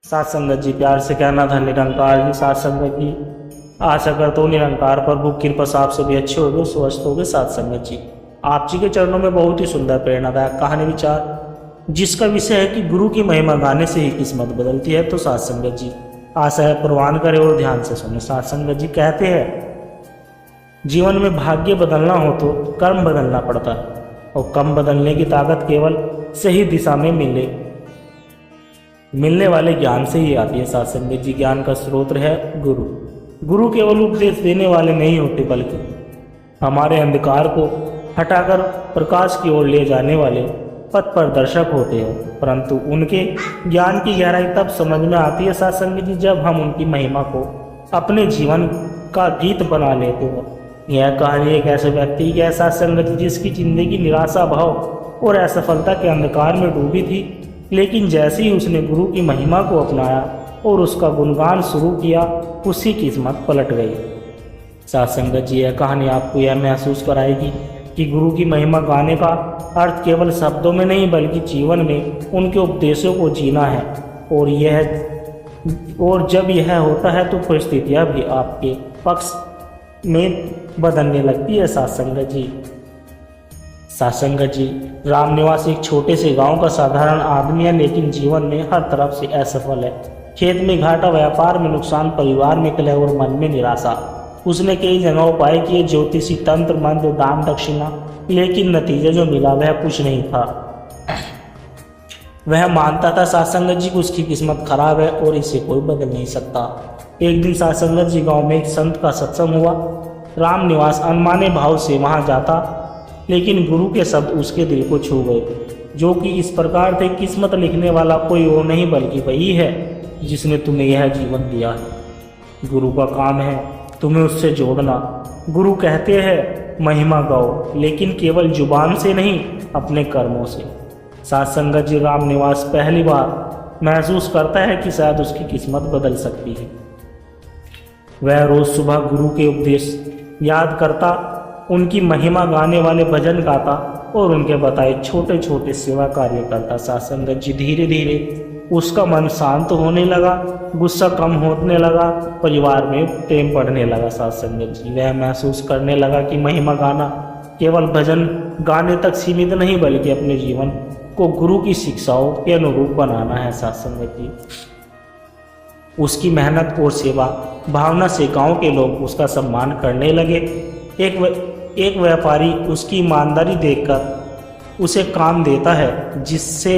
साथ संगत जी, प्यार से कहना था निरंकार जी। साथ संगत जी, आशा करता हूँ निरंकार प्रभु की कृपा से आप सभी अच्छे हो गए, स्वस्थ हो गए। साथ संगत जी, आप जी के चरणों में बहुत ही सुंदर प्रेरणादायक कहानी विचार, जिसका विषय है कि गुरु की महिमा गाने से ही किस्मत बदलती है। तो साथ संगत जी, आशा है प्रवान करें और ध्यान से सुने। साथ संगत जी, कहते हैं जीवन में भाग्य बदलना हो तो कर्म बदलना पड़ता है, और कर्म बदलने की ताकत केवल सही दिशा में मिलने वाले ज्ञान से ही आती है। साथ संगत जी, ज्ञान का स्रोत है गुरु। गुरु केवल उपदेश देने वाले नहीं होते, बल्कि हमारे अंधकार को हटाकर प्रकाश की ओर ले जाने वाले पथ प्रदर्शक होते हैं। परंतु उनके ज्ञान की गहराई तब समझ में आती है साथ संगत जी, जब हम उनकी महिमा को अपने जीवन का गीत बना लेते हैं। यह कहानी एक ऐसे व्यक्ति की है साथ संगत जी, जिसकी जिंदगी निराशा, भाव और असफलता के अंधकार में डूबी थी। लेकिन जैसे ही उसने गुरु की महिमा को अपनाया और उसका गुणगान शुरू किया, उसकी किस्मत पलट गई। साथ संगत जी, यह कहानी आपको यह महसूस कराएगी कि गुरु की महिमा गाने का अर्थ केवल शब्दों में नहीं, बल्कि जीवन में उनके उपदेशों को जीना है। और जब यह होता है तो परिस्थितियाँ भी आपके पक्ष में बदलने लगती है। साथ संगत जी, राम निवास एक छोटे से गांव का साधारण आदमी है, लेकिन जीवन में हर तरफ से असफल है। खेत में घाटा, व्यापार में नुकसान, परिवार में कलह और मन में निराशा। उसने कई जगह उपाय किए, ज्योतिषी, तंत्र, मंत्र, दान, दक्षिणा, लेकिन नतीजा जो मिला वह कुछ नहीं था। वह मानता था साथ संगत जी, उसकी किस्मत खराब है और इसे कोई बदल नहीं सकता। एक दिन साथ संगत जी, गाँव में एक संत का सत्संग हुआ। राम निवास अनमाने भाव से वहां जाता, लेकिन गुरु के शब्द उसके दिल को छू गए, जो कि इस प्रकार थे, किस्मत लिखने वाला कोई और नहीं बल्कि वही है जिसने तुम्हें यह जीवन दिया है। गुरु का काम है तुम्हें उससे जोड़ना। गुरु कहते हैं महिमा गाओ, लेकिन केवल जुबान से नहीं, अपने कर्मों से। साथ संगत जी, राम निवास पहली बार महसूस करता है कि शायद उसकी किस्मत बदल सकती है। वह रोज सुबह गुरु के उपदेश याद करता, उनकी महिमा गाने वाले भजन गाता और उनके बताए छोटे छोटे सेवा कार्य करता। साथ संगत जी, धीरे धीरे उसका मन शांत होने लगा, गुस्सा कम होने लगा, परिवार में प्रेम बढ़ने लगा। साथ संगत जी, वह महसूस करने लगा कि महिमा गाना केवल भजन गाने तक सीमित नहीं, बल्कि अपने जीवन को गुरु की शिक्षाओं के अनुरूप बनाना है। साथ संगत जी, उसकी मेहनत और सेवा भावना से गांव के लोग उसका सम्मान करने लगे। एक व्यापारी उसकी ईमानदारी देखकर उसे काम देता है, जिससे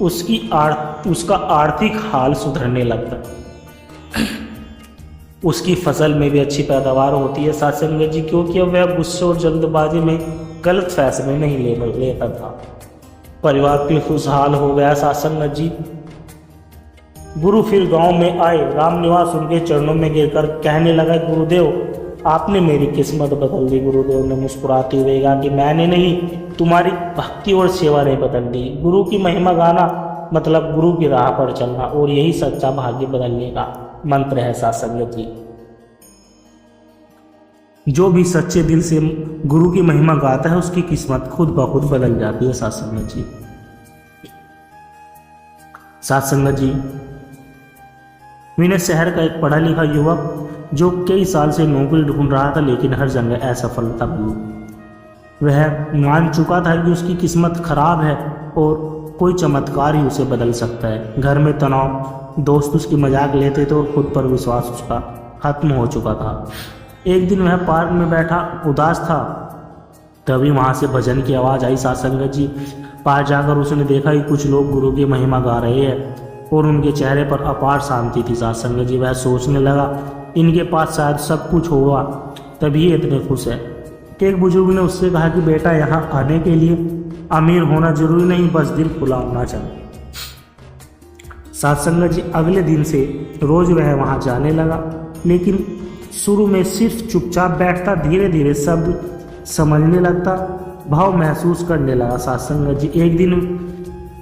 उसका आर्थिक हाल सुधरने लगता है। उसकी फसल में भी अच्छी पैदावार होती है। साथ संगत जी, क्योंकि वह गुस्से और जल्दबाजी में गलत फैसले नहीं लेता था। परिवार भी खुशहाल हो गया। साथ संगत जी, गुरु फिर गांव में आए। राम निवास उनके चरणों में गिरकर कहने लगा, गुरुदेव, आपने मेरी किस्मत बदल दी। गुरुदेव ने मुस्कुराते हुए कहा कि मैंने नहीं, तुम्हारी भक्ति और सेवा ने बदल दी। गुरु की महिमा गाना मतलब गुरु की राह पर चलना, और यही सच्चा भाग्य बदलने का मंत्र है। साथ संगत जी, जो भी सच्चे दिल से गुरु की महिमा गाता है, उसकी किस्मत खुद ब खुद बदल जाती है। साथ संगत जी, विनय शहर का एक पढ़ा लिखा युवक जो कई साल से नौकरी ढूंढ रहा था, लेकिन हर जगह असफलता मिली। वह मान चुका था कि उसकी किस्मत खराब है और कोई चमत्कार ही उसे बदल सकता है। घर में तनाव, दोस्त उसकी मजाक लेते थे और खुद पर विश्वास उसका खत्म हो चुका था। एक दिन वह पार्क में बैठा उदास था, तभी वहां से भजन की आवाज़ आई। साथ संगत जी, पास जाकर उसने देखा कि कुछ लोग गुरु की महिमा गा रहे हैं और उनके चेहरे पर अपार शांति थी। साथ संगत जी, वह सोचने लगा, इनके पास शायद सब कुछ होगा, तभी इतने खुश है। एक बुजुर्ग ने उससे कहा कि बेटा, यहाँ आने के लिए अमीर होना जरूरी नहीं, बस दिल खुला होना चाहिए। साथ संगत जी, अगले दिन से रोज वह वहाँ जाने लगा, लेकिन शुरू में सिर्फ चुपचाप बैठता, धीरे धीरे शब्द समझने लगता, भाव महसूस करने लगा। साथ संगत जी,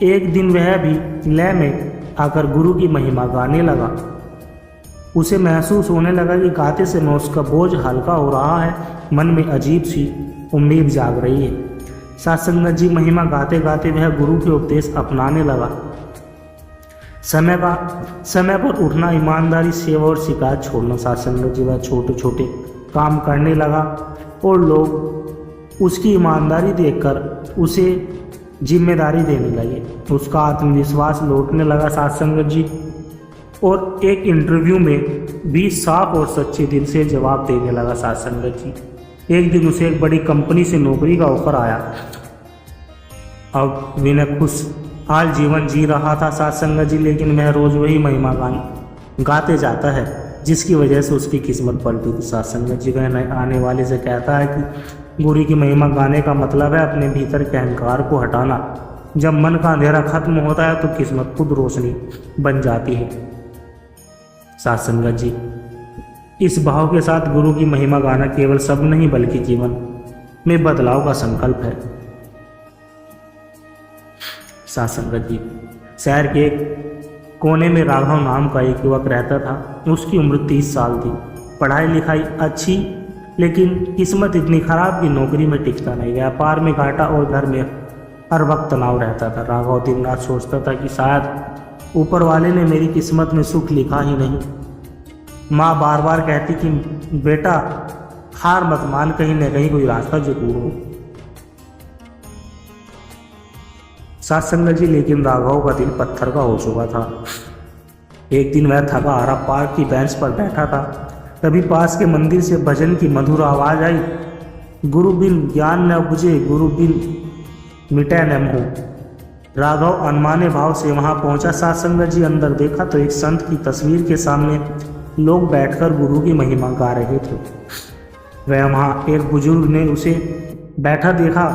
एक दिन वह भी लय में आकर गुरु की महिमा गाने लगा। उसे महसूस होने लगा कि गाते समय उसका बोझ हल्का हो रहा है, मन में अजीब सी उम्मीद जाग रही है। साथ संगत जी, महिमा गाते गाते वह गुरु के उपदेश अपनाने लगा। समय पर उठना, ईमानदारी, सेवा और शिकायत छोड़ना। साथ संगत जी वह छोटे छोटे काम करने लगा और लोग उसकी ईमानदारी देखकर उसे जिम्मेदारी देने लगे। उसका आत्मविश्वास लौटने लगा साथ संगत जी, और एक इंटरव्यू में भी साफ और सच्चे दिल से जवाब देने लगा साथ संगत जी। एक दिन उसे एक बड़ी कंपनी से नौकरी का ऑफर आया। अब विनय खुशहाल जीवन जी रहा था साथ संगत जी, लेकिन वह रोज वही महिमा गान गाते जाता है जिसकी वजह से उसकी किस्मत पलटी थी साथ संगत जी। वह आने वाले से कहता है कि गुरु की महिमा गाने का मतलब है अपने भीतर के अहंकार को हटाना। जब मन का अंधेरा खत्म होता है तो किस्मत खुद रोशनी बन जाती है साथ संगत जी। इस भाव के साथ गुरु की महिमा गाना केवल शब्द नहीं बल्कि जीवन में बदलाव का संकल्प है साथ संगत जी। शहर के एक कोने में राघव नाम का एक युवक रहता था। उसकी उम्र 30 साल थी। पढ़ाई लिखाई अच्छी, लेकिन किस्मत इतनी खराब कि नौकरी में टिकता नहीं। व्यापार में घाटा और घर में हर वक्त तनाव रहता था। राघव दिन रात सोचता था कि शायद ऊपर वाले ने मेरी किस्मत में सुख लिखा ही नहीं। माँ बार बार कहती कि बेटा हार मत मान, कहीं न कहीं कोई रास्ता जरूर हो साथ संगत जी। लेकिन राघव का दिल पत्थर का हो चुका था। एक दिन वह थका हारा पार्क की बेंच पर बैठा था। तभी पास के मंदिर से भजन की मधुर आवाज आई। गुरु बिन ज्ञान न उपजे, गुरु बिन मिटे न मोह। राघव अनमाने भाव से वहां पहुंचा साथ संगत जी। अंदर देखा तो एक संत की तस्वीर के सामने लोग बैठकर गुरु की महिमा गा रहे थे। वह वहां एक बुजुर्ग ने उसे बैठा देखा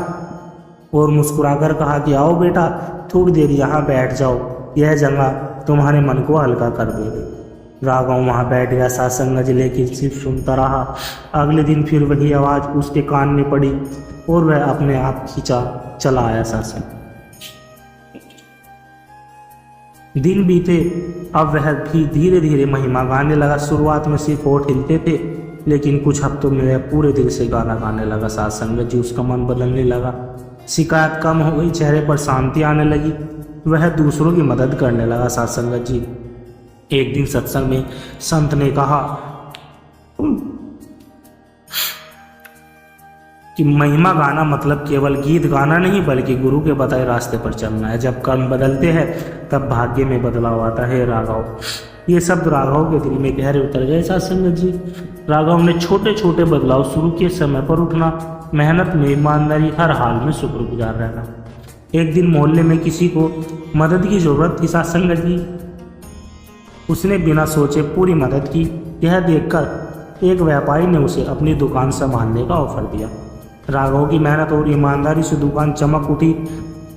और मुस्कुराकर कहा कि आओ बेटा, थोड़ी देर यहाँ बैठ जाओ, यह जगह तुम्हारे मन को हल्का कर देगी। राघव वहाँ बैठ गया साथ संगत जी, लेकिन सिर्फ सुनता रहा। अगले दिन फिर वही आवाज़ उसके कान में पड़ी और वह अपने आप खींचा चला आया साथ संगत। दिन बीते, अब वह भी धीरे धीरे महिमा गाने लगा। शुरुआत में सिर्फ होठ हिलते थे, लेकिन कुछ हफ्तों में वह पूरे दिल से गाना गाने लगा साथ संगत जी। उसका मन बदलने लगा, शिकायत कम हो गई, चेहरे पर शांति आने लगी। वह दूसरों की मदद करने लगा साथ संगत जी। एक दिन सत्संग में संत ने कहा कि महिमा गाना मतलब केवल गीत गाना नहीं बल्कि गुरु के बताए रास्ते पर चलना है। जब कर्म बदलते हैं तब भाग्य में बदलाव आता है। राघव, ये शब्द राघव के दिल में गहरे उतर गए साथ संगत जी। राघव ने छोटे छोटे बदलाव शुरू किए। समय पर उठना, मेहनत में ईमानदारी, हर हाल में शुक्रगुजार रहना। एक दिन मोहल्ले में किसी को मदद की जरूरत थी साथ संगत जी। उसने बिना सोचे पूरी मदद की। यह देखकर एक व्यापारी ने उसे अपनी दुकान संभालने का ऑफर दिया। राघव की मेहनत और ईमानदारी से दुकान चमक उठी।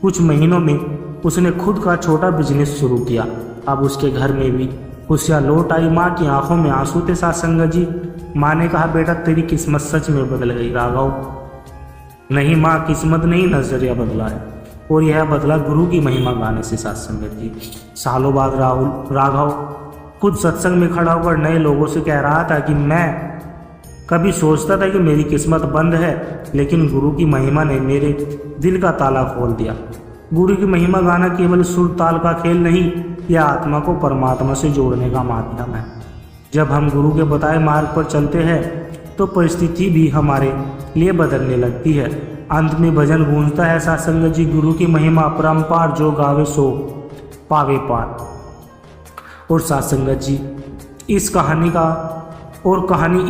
कुछ महीनों में उसने खुद का छोटा बिजनेस शुरू किया। अब उसके घर में भी खुशियाँ लौट आई। माँ की आंखों में आंसू थे साथ संगत जी। माँ ने कहा, बेटा तेरी किस्मत सच में बदल गई। राघव, नहीं माँ, किस्मत नहीं, नजरिया बदला है, और यह बदला गुरु की महिमा गाने से साथ संगत जी। सालों बाद राघव खुद सत्संग में खड़ा होकर नए लोगों से कह रहा था कि मैं कभी सोचता था कि मेरी किस्मत बंद है, लेकिन गुरु की महिमा ने मेरे दिल का ताला खोल दिया। गुरु की महिमा गाना केवल सुर ताल का खेल नहीं, यह आत्मा को परमात्मा से जोड़ने का माध्यम है। जब हम गुरु के बताए मार्ग पर चलते हैं तो परिस्थिति भी हमारे लिए बदलने लगती है। अंत में भजन गूंजता है साथ संगत जी, गुरु की महिमा अपरंपार, जो गावे सो पावे पार। और साथ संगत जी, इस कहानी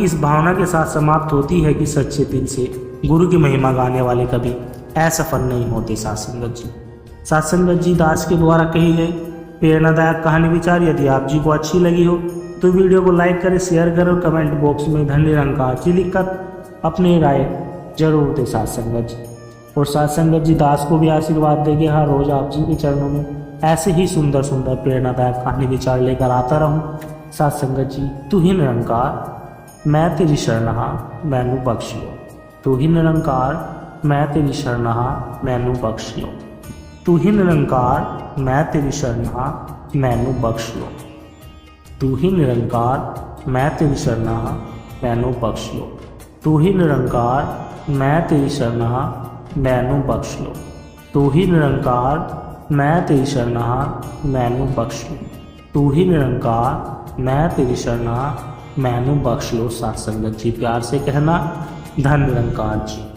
इस भावना के साथ समाप्त होती है कि सच्चे दिल से गुरु की महिमा गाने वाले कभी असफल नहीं होते साथ संगत जी। साथ संगत जी, दास के द्वारा कही गई प्रेरणादायक कहानी विचार यदि आप जी को अच्छी लगी हो तो वीडियो को लाइक करें, शेयर करें और कमेंट बॉक्स में धन निरंकार जी लिखकर अपनी राय जरूर दें साथ संगत जी। और साथ संगत जी, दास को भी आशीर्वाद देंगे हर रोज आप जी के चरणों में ऐसे ही सुंदर सुंदर प्रेरणादायक कहानी विचार लेकर आता रहूं। साथ संगत जी, तू ही निरंकार मैं तेरी शरणहा मैनू बख्श लो। तू ही निरंकार मैं तेरी शरणहा मैनू बख्श लो। तू ही निरंकार मैं तेरी शरणहा मैनू बख्श लो। तू ही निरंकार मैं तेरी शरणहा मैनू बख्श लो। तू ही निरंकार मैं तेरी शरणहा मैनू बख्श लो। तू ही निरंकार मैं तेरी शरणहा मैनू बख्श लो। तू ही निरंकार मैं तेरी शरणा, मैनू बख्श लो सात संगत जी। प्यार से कहना, धन निरंकार जी।